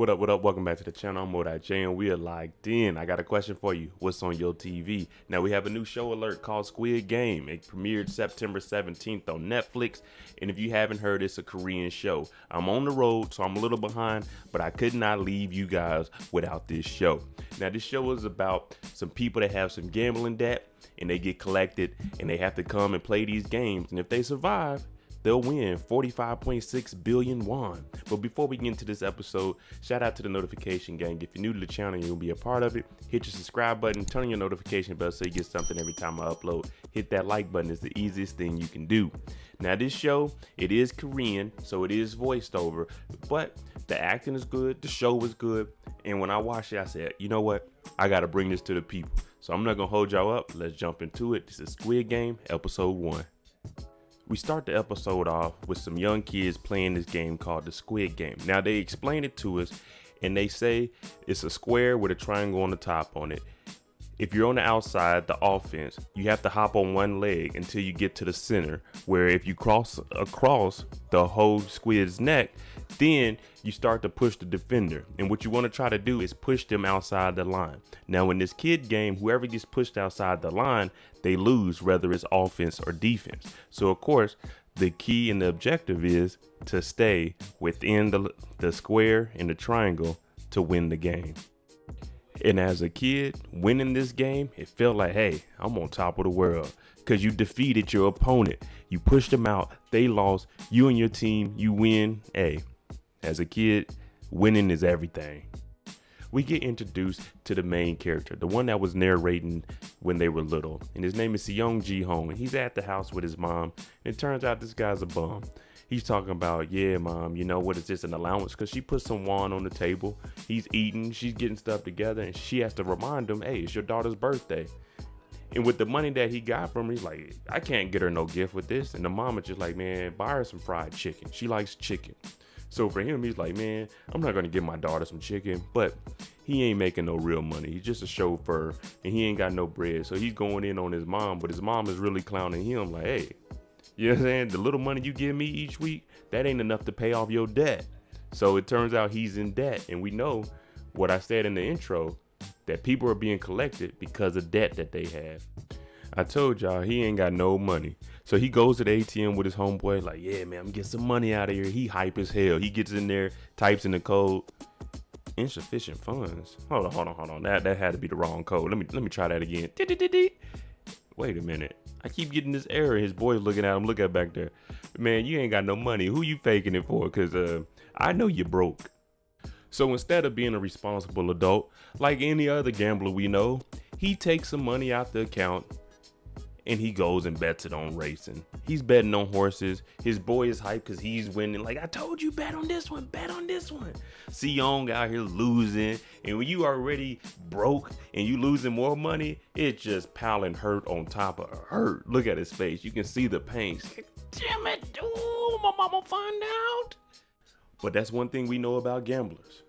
What up, what up? Welcome back to the channel. I'm Lee and we are locked in. I got a question for you. What's on your TV? Now, we have a new show alert called Squid Game. It premiered September 17th on Netflix. And if you haven't heard, it's a Korean show. I'm on the road, so I'm a little behind, but I could not leave you guys without this show. Now, this show is about some people that have some gambling debt and they get collected and they have to come and play these games. And if they survive, they'll win 45.6 billion won. But before we get into this episode, shout out to the notification gang. If you're new to the channel and you'll be a part of it, hit your subscribe button, turn on your notification bell so you get something every time I upload. Hit that like button. It's the easiest thing you can do. Now, this show, it is Korean, so it is voiced over, but the acting is good, the show was good, and when I watched it, I said, you know what? I gotta bring this to the people. So I'm not gonna hold y'all up. Let's jump into it. This is Squid Game, episode 1. We start the episode off with some young kids playing this game called the Squid Game. Now, they explain it to us and they say it's a square with a triangle on the top on it. If you're on the outside, the offense, you have to hop on one leg until you get to the center, where if you cross across the whole squid's neck, then you start to push the defender. And what you want to try to do is push them outside the line. Now, in this kid game, whoever gets pushed outside the line, they lose, whether it's offense or defense. So, of course, the key and the objective is to stay within the square and the triangle to win the game. And as a kid, winning this game, it felt like, hey, I'm on top of the world, because you defeated your opponent. You pushed them out. They lost. You and your team, you win. Hey, as a kid, winning is everything. We get introduced to the main character, the one that was narrating when they were little. And his name is Lee Jung-jae. And he's at the house with his mom. And it turns out this guy's a bum. He's talking about, yeah, mom, you know, what is this, an allowance? Because she put some won on the table. He's eating, she's getting stuff together, and she has to remind him, hey, it's your daughter's birthday. And with the money that he got from her, he's like, I can't get her no gift with this. And the mama just like, man, buy her some fried chicken. She likes chicken. So for him, he's like, man, I'm not going to give my daughter some chicken. But he ain't making no real money. He's just a chauffeur, and he ain't got no bread. So he's going in on his mom, but his mom is really clowning him like, hey, you know what I'm saying? The little money you give me each week, that ain't enough to pay off your debt. So it turns out he's in debt. And we know what I said in the intro, that people are being collected because of debt that they have. I told y'all he ain't got no money. So he goes to the ATM with his homeboy like, yeah, man, I'm getting some money out of here. He hype as hell. He gets in there, types in the code. Insufficient funds. Hold on. That had to be the wrong code. Let me try that again. Wait a minute. I keep getting this error. His boy's looking at him. Look at back there. Man, you ain't got no money. Who you faking it for? Because I know you broke. So instead of being a responsible adult, like any other gambler we know, he takes some money out the account and he goes and bets it on racing. He's betting on horses. His boy is hyped because he's winning. Like, I told you, bet on this one, bet on this one. Young out here losing. And when you already broke and you losing more money, it's just piling hurt on top of hurt. Look at his face. You can see the pain. Damn it, dude, my mama find out. But that's one thing we know about gamblers.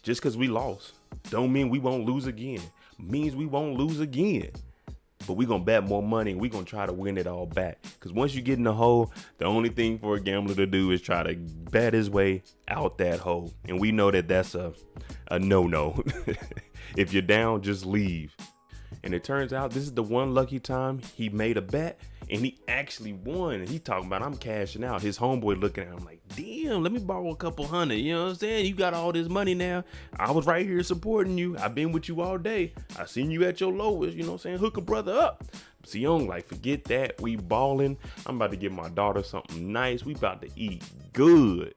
Just because we lost don't mean we won't lose again. Means we won't lose again. But we're going to bet more money and we're going to try to win it all back. Because once you get in the hole, the only thing for a gambler to do is try to bet his way out that hole. And we know that that's a no-no. If you're down, just leave. And it turns out this is the one lucky time he made a bet and he actually won. And he talking about, I'm cashing out. His homeboy looking at him like, damn, let me borrow a couple hundred. You know what I'm saying? You got all this money now. I was right here supporting you. I've been with you all day. I seen you at your lowest, you know what I'm saying? Hook a brother up. Young, like, forget that. We balling. I'm about to give my daughter something nice. We about to eat good.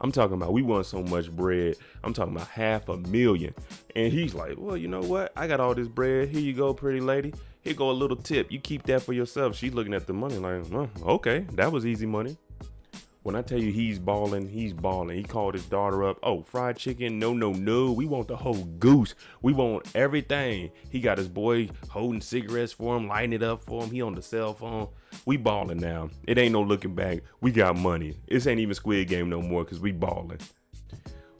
I'm talking about we won so much bread. I'm talking about $500,000. And he's like, well, you know what? I got all this bread. Here you go, pretty lady. Here go a little tip. You keep that for yourself. She's looking at the money like, okay, that was easy money. When I tell you he's balling, he's balling. He called his daughter up. Oh, fried chicken? No. We want the whole goose. We want everything. He got his boy holding cigarettes for him, lighting it up for him. He on the cell phone. We balling now. It ain't no looking back. We got money. This ain't even Squid Game no more because we balling.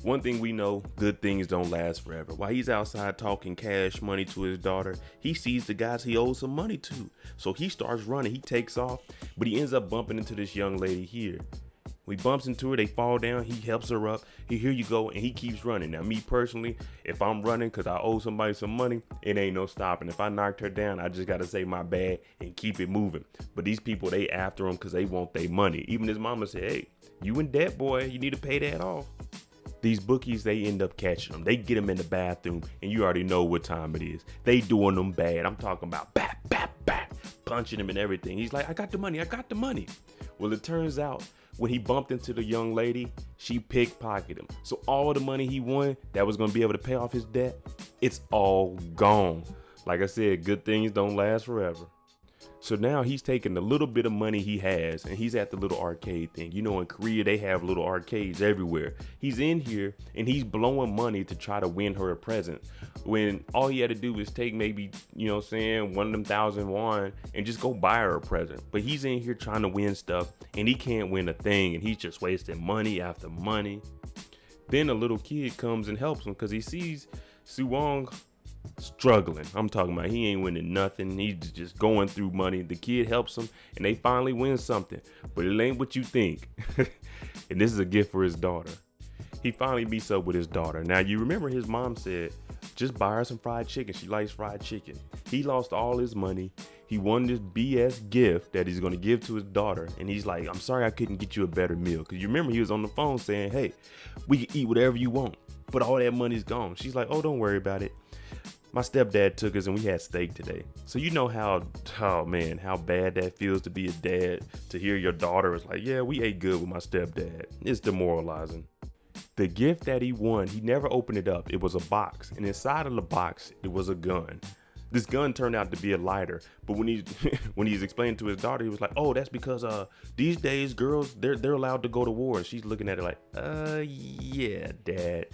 One thing we know, good things don't last forever. While he's outside talking cash money to his daughter, he sees the guys he owes some money to. So he starts running. He takes off, but he ends up bumping into this young lady here. When he bumps into her, they fall down. He helps her up. Here you go, and he keeps running. Now, me personally, if I'm running because I owe somebody some money, it ain't no stopping. If I knocked her down, I just got to say my bad and keep it moving. But these people, they after him because they want their money. Even his mama said, hey, you in debt, boy. You need to pay that off. These bookies, they end up catching them. They get them in the bathroom, and you already know what time it is. They doing them bad. I'm talking about bap, bap, bap, punching him and everything. He's like, I got the money. I got the money. Well, it turns out when he bumped into the young lady, she pickpocketed him. So all the money he won that was going to be able to pay off his debt, it's all gone. Like I said, good things don't last forever. So now he's taking the little bit of money he has and he's at the little arcade thing. You know, in Korea, they have little arcades everywhere. He's in here and he's blowing money to try to win her a present when all he had to do was take maybe, you know what I'm saying, one of them 1,000 won and just go buy her a present. But he's in here trying to win stuff and he can't win a thing and he's just wasting money after money. Then a little kid comes and helps him because he sees Suwong struggling. I'm talking about he ain't winning nothing. He's just going through money. The kid helps him and they finally win something, but it ain't what you think. And this is a gift for his daughter. He finally meets up with his daughter. Now you remember his mom said just buy her some fried chicken. She likes fried chicken. He lost all his money. He won this BS gift that he's going to give to his daughter. And he's like, I'm sorry I couldn't get you a better meal. Because you remember he was on the phone saying, hey, we can eat whatever you want, but all that money's gone. She's like, oh, don't worry about it. My stepdad took us and we had steak today. So you know how bad that feels to be a dad, to hear your daughter is like, yeah, we ate good with my stepdad. It's demoralizing. The gift that he won, he never opened it up. It was a box, and inside of the box, it was a gun. This gun turned out to be a lighter, but when he's explaining to his daughter, he was like, oh, that's because these days girls, they're allowed to go to war. And she's looking at it like, yeah, dad.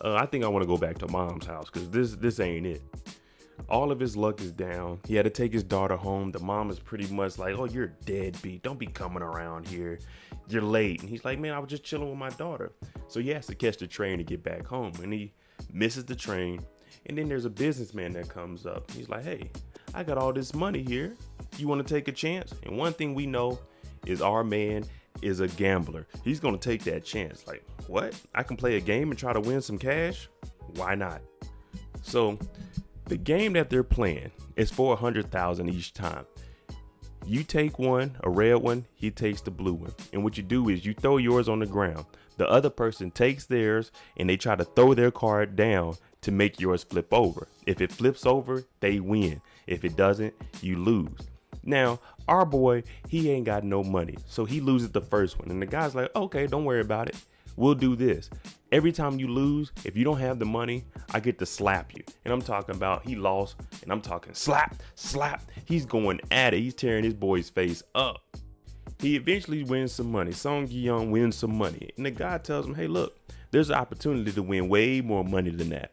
I think I want to go back to mom's house because this ain't it. All of his luck is down. He had to take his daughter home. The mom is pretty much like, oh, you're a deadbeat. Don't be coming around here. You're late. And he's like, man, I was just chilling with my daughter. So he has to catch the train to get back home. And he misses the train. And then there's a businessman that comes up. He's like, hey, I got all this money here. You want to take a chance? And one thing we know is our man is a gambler. He's going to take that chance. Like, what? I can play a game and try to win some cash? Why not? So the game that they're playing is for 100,000 each time. You take one, a red one, he takes the blue one. And what you do is you throw yours on the ground. The other person takes theirs and they try to throw their card down to make yours flip over. If it flips over, they win. If it doesn't, you lose. Now, our boy, he ain't got no money, so he loses the first one. And the guy's like, okay, don't worry about it. We'll do this. Every time you lose, if you don't have the money, I get to slap you. And I'm talking about he lost, and I'm talking slap, slap. He's going at it. He's tearing his boy's face up. He eventually wins some money. Song Gi-hun wins some money. And the guy tells him, hey, look, there's an opportunity to win way more money than that.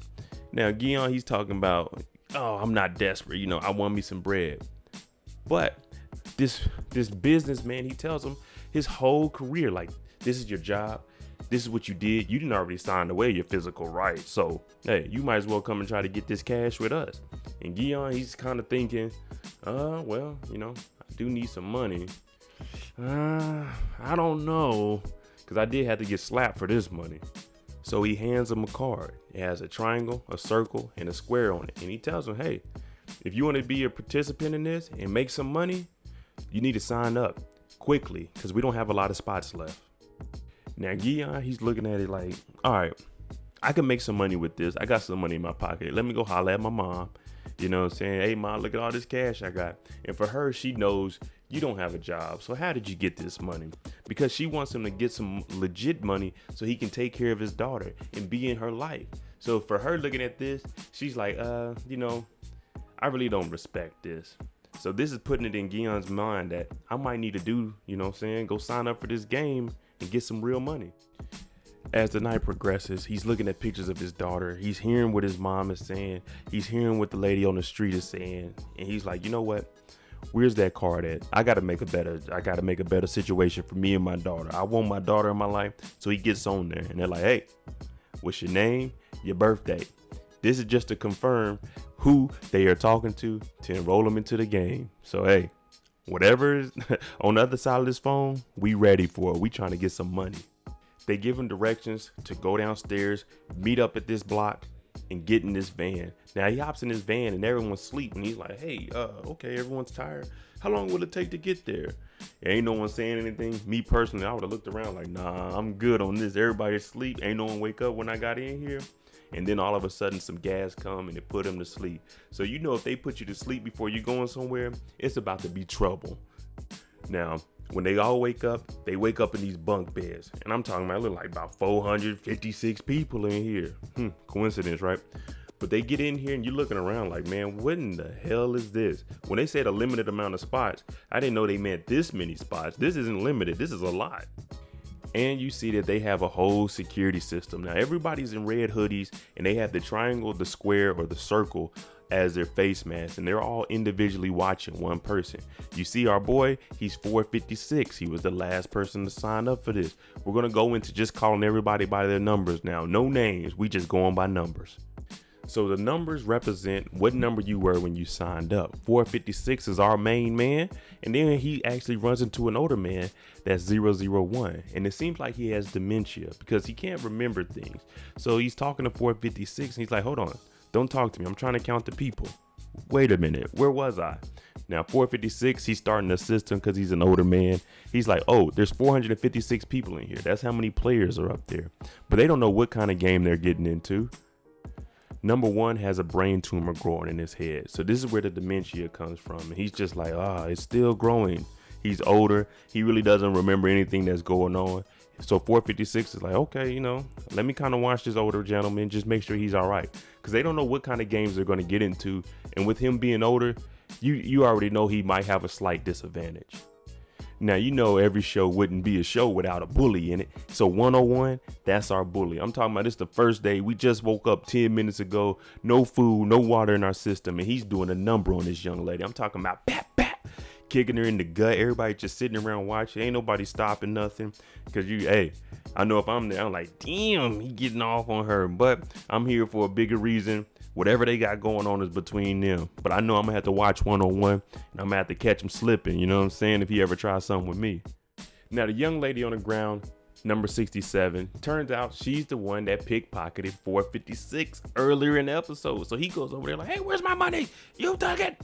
Now, Gi-hun, he's talking about, oh, I'm not desperate. You know, I want me some bread. But this businessman, he tells him his whole career, like, this is your job. This is what you did. You didn't already sign away your physical rights. So, hey, you might as well come and try to get this cash with us. And Gi-hun, he's kind of thinking, well, you know, I do need some money. I don't know, because I did have to get slapped for this money. So he hands him a card. It has a triangle, a circle, and a square on it. And he tells him, hey, if you want to be a participant in this and make some money, you need to sign up quickly because we don't have a lot of spots left. Now, Gi-hun, he's looking at it like, all right, I can make some money with this. I got some money in my pocket. Let me go holler at my mom. You know what I'm saying? Hey, mom, look at all this cash I got. And for her, she knows you don't have a job. So how did you get this money? Because she wants him to get some legit money so he can take care of his daughter and be in her life. So for her looking at this, she's like, you know, I really don't respect this. So this is putting it in Gi-hun's mind that I might need to do, you know what I'm saying, go sign up for this game and get some real money. As the night progresses, he's looking at pictures of his daughter. He's hearing what his mom is saying. He's hearing what the lady on the street is saying. And he's like, you know what? Where's that card at? I gotta make a better situation for me and my daughter. I want my daughter in my life. So he gets on there and they're like, hey, what's your name? Your birthday. This is just to confirm who they are talking to enroll them into the game. So, hey, Whatever is on the other side of this phone, we ready for it. We trying to get some money. They give him directions to go downstairs, meet up at this block, and get in this van. Now he hops in his van and everyone's asleep, and he's like, hey, okay, everyone's tired. How long will it take to get there? Ain't no one saying anything. Me personally, I would have looked around like, nah, I'm good on this. Everybody's asleep. Ain't no one wake up when I got in here. And then all of a sudden some gas come and it put him to sleep. So you know if they put you to sleep before you going somewhere, it's about to be trouble. Now, when they all wake up, they wake up in these bunk beds. And I'm talking about, look like about 456 people in here. Coincidence, right? But they get in here and you're looking around like, man, what in the hell is this? When they said a limited amount of spots, I didn't know they meant this many spots. This isn't limited. This is a lot. And you see that they have a whole security system. Now, everybody's in red hoodies and they have the triangle, the square, or the circle as their face mask, and they're all individually watching one person. You see our boy, he's 456. He was the last person to sign up for this. We're going to go into just calling everybody by their numbers now. No names. We just going by numbers. So the numbers represent what number you were when you signed up. 456 is our main man. And then he actually runs into an older man that's 001. And it seems like he has dementia because he can't remember things. So he's talking to 456 and he's like, hold on, don't talk to me. I'm trying to count the people. Wait a minute, where was I? Now 456, he's starting to assist him because he's an older man. He's like, oh, there's 456 people in here. That's how many players are up there. But they don't know what kind of game they're getting into. Number one has a brain tumor growing in his head. So this is where the dementia comes from. And he's just like, it's still growing. He's older. He really doesn't remember anything that's going on. So 456 is like, okay, let me kind of watch this older gentleman, just make sure he's all right. Because they don't know what kind of games they're going to get into. And with him being older, you already know he might have a slight disadvantage. Now, every show wouldn't be a show without a bully in it. So 101, that's our bully. I'm talking about this the first day. We just woke up 10 minutes ago. No food, no water in our system. And he's doing a number on this young lady. I'm talking about kicking her in the gut. Everybody just sitting around watching. Ain't nobody stopping nothing. Because I know if I'm there, I'm like, damn, he getting off on her. But I'm here for a bigger reason. Whatever they got going on is between them. But I know I'm going to have to watch 101 and I'm going to have to catch him slipping. You know what I'm saying? If he ever tries something with me. Now, the young lady on the ground, number 67, turns out she's the one that pickpocketed 456 earlier in the episode. So he goes over there like, hey, where's my money? You took it.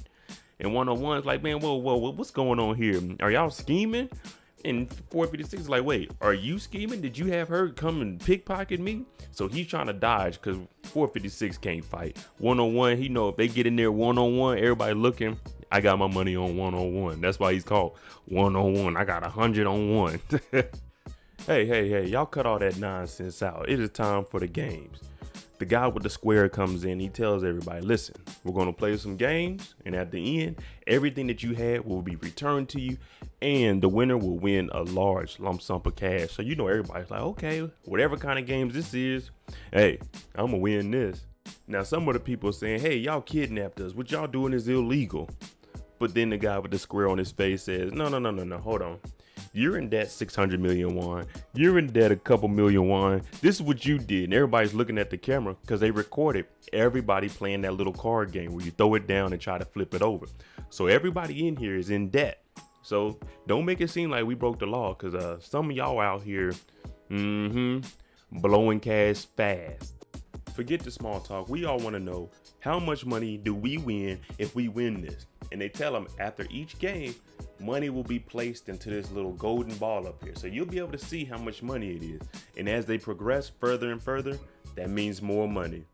And 101 is like, man, whoa, what's going on here? Are y'all scheming? And 456 is like, wait, are you scheming? Did you have her come and pickpocket me? So he's trying to dodge because 456 can't fight. 101, he know if they get in there one-on-one, everybody looking, I got my money on 101. That's why he's called 101. I got 100 on one. Hey, y'all cut all that nonsense out. It is time for the games. The guy with the square comes in. He tells everybody, listen, we're going to play some games. And at the end, everything that you had will be returned to you. And the winner will win a large lump sum of cash. So, everybody's like, okay, whatever kind of games this is, hey, I'm going to win this. Now, some of the people are saying, hey, y'all kidnapped us. What y'all doing is illegal. But then the guy with the square on his face says, no, hold on. You're in debt 600 million won. You're in debt a couple million won. This is what you did. And everybody's looking at the camera because they recorded everybody playing that little card game where you throw it down and try to flip it over. So everybody in here is in debt. So don't make it seem like we broke the law because some of y'all out here blowing cash fast. Forget the small talk. We all want to know how much money do we win if we win this? And they tell them after each game, money will be placed into this little golden ball up here. So you'll be able to see how much money it is. And as they progress further and further, that means more money.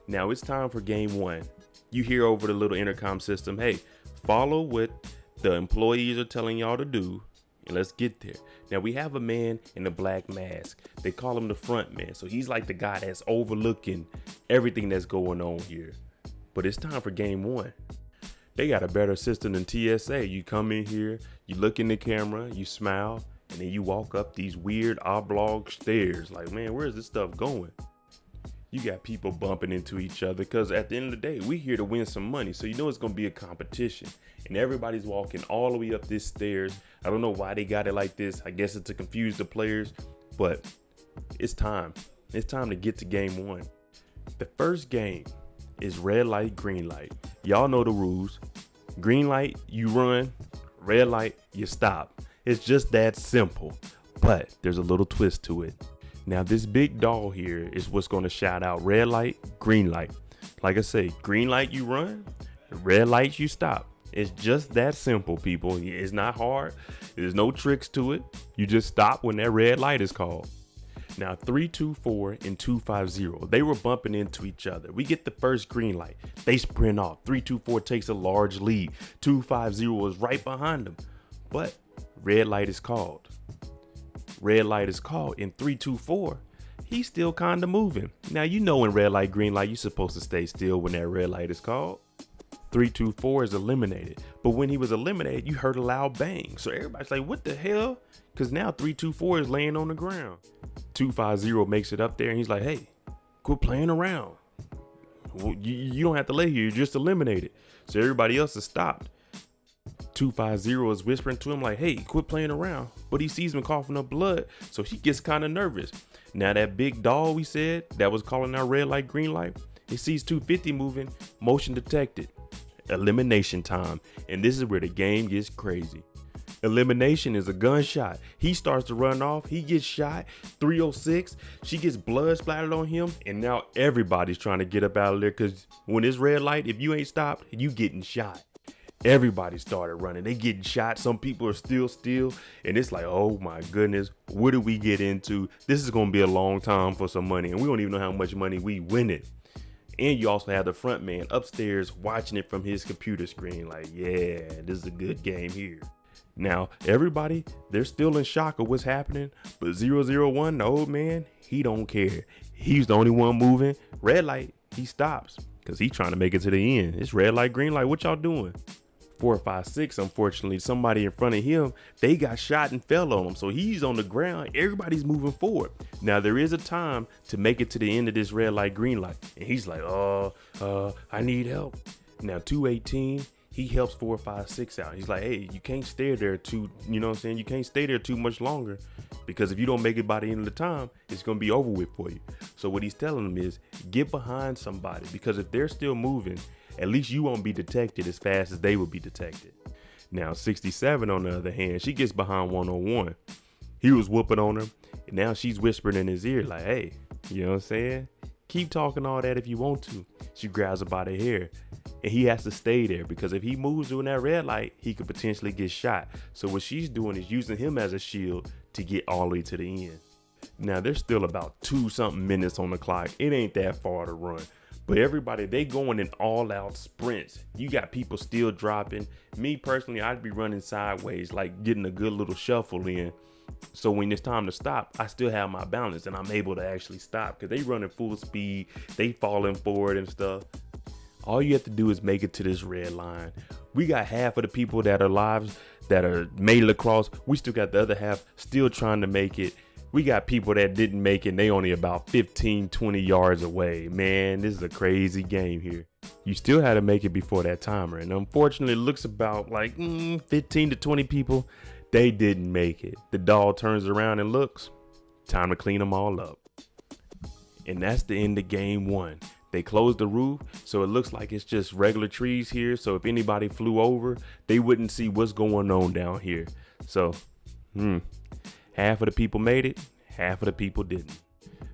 Now it's time for game one. You hear over the little intercom system, hey, follow what the employees are telling y'all to do. And let's get there. Now we have a man in a black mask. They call him the front man. So he's like the guy that's overlooking everything that's going on here. But it's time for game one. They got a better system than TSA. You come in here, you look in the camera, you smile, and then you walk up these weird oblong stairs. Like, man, where's this stuff going? You got people bumping into each other because at the end of the day, we here to win some money. So you know it's going to be a competition. And everybody's walking all the way up this stairs. I don't know why they got it like this. I guess it's to confuse the players. But it's time. It's time to get to game one. The first game is red light, green light. Y'all know the rules. Green light, you run. Red light, you stop. It's just that simple. But there's a little twist to it. Now this big doll here is what's going to shout out red light, green light. Like I say, green light you run, red light you stop. It's just that simple, people. It's not hard. There's no tricks to it. You just stop when that red light is called. Now 324 and 250, they were bumping into each other. We get the first green light. They sprint off. 324 takes a large lead. 250 is right behind them. But red light is called. Red light is called in 324. He's still kind of moving. Now, you know, in red light, green light, you're supposed to stay still when that red light is called. 324 is eliminated. But when he was eliminated, you heard a loud bang. So everybody's like, what the hell? Because now 324 is laying on the ground. 250 makes it up there and he's like, hey, quit playing around. Well, you don't have to lay here. You're just eliminated. So everybody else has stopped. 250 is whispering to him like, hey, quit playing around. But he sees him coughing up blood. So he gets kind of nervous. Now that big doll we said that was calling out red light, green light, it sees 250 moving, motion detected. Elimination time. And this is where the game gets crazy. Elimination is a gunshot. He starts to run off. He gets shot. 306. She gets blood splattered on him. And now everybody's trying to get up out of there because when it's red light, if you ain't stopped, you getting shot. Everybody started running. They getting shot. Some people are still. And it's like, oh my goodness, what do we get into? This is going to be a long time for some money. And we don't even know how much money we win it. And you also have the front man upstairs watching it from his computer screen. Like, yeah, this is a good game here. Now, everybody, they're still in shock of what's happening. But 001, the old man, he don't care. He's the only one moving. Red light, he stops because he's trying to make it to the end. It's red light, green light. What y'all doing? 456, unfortunately, somebody in front of him, they got shot and fell on him. So he's on the ground. Everybody's moving forward. Now, there is a time to make it to the end of this red light, green light. And he's like, I need help. Now, 218, he helps 456 out. He's like, hey, you can't stay there you can't stay there too much longer because if you don't make it by the end of the time, it's going to be over with for you. So what he's telling them is get behind somebody because if they're still moving, at least you won't be detected as fast as they will be detected. Now, 67, on the other hand, she gets behind 101. He was whooping on her. And now she's whispering in his ear like, hey, you know what I'm saying? Keep talking all that if you want to. She grabs her by the hair. And he has to stay there because if he moves during that red light, he could potentially get shot. So what she's doing is using him as a shield to get all the way to the end. Now, there's still about 2-something minutes on the clock. It ain't that far to run. But everybody, they going in all out sprints. You got people still dropping. Me personally, I'd be running sideways, like getting a good little shuffle in. So when it's time to stop, I still have my balance and I'm able to actually stop because they running full speed. They falling forward and stuff. All you have to do is make it to this red line. We got half of the people that are live that are made it across. We still got the other half still trying to make it. We got people that didn't make it and they only about 15, 20 yards away. Man, this is a crazy game here. You still had to make it before that timer. And unfortunately, it looks about like 15 to 20 people. They didn't make it. The doll turns around and looks. Time to clean them all up. And that's the end of game one. They closed the roof, so it looks like it's just regular trees here. So if anybody flew over, they wouldn't see what's going on down here. So, half of the people made it, half of the people didn't.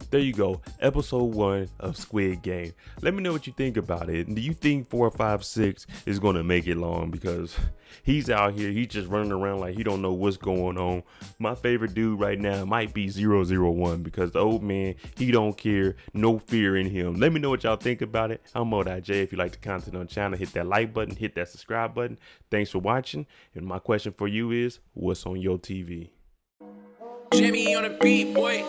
There you go, episode 1 of Squid Game. Let me know what you think about it. Do you think 456 is going to make it long? Because he's out here, he's just running around like he don't know what's going on. My favorite dude right now might be 001 because the old man, he don't care, no fear in him. Let me know what y'all think about it. I'm Lee. If you like the content on the channel, hit that like button, hit that subscribe button. Thanks for watching. And my question for you is, what's on your TV? Jimmy on a beat, boy.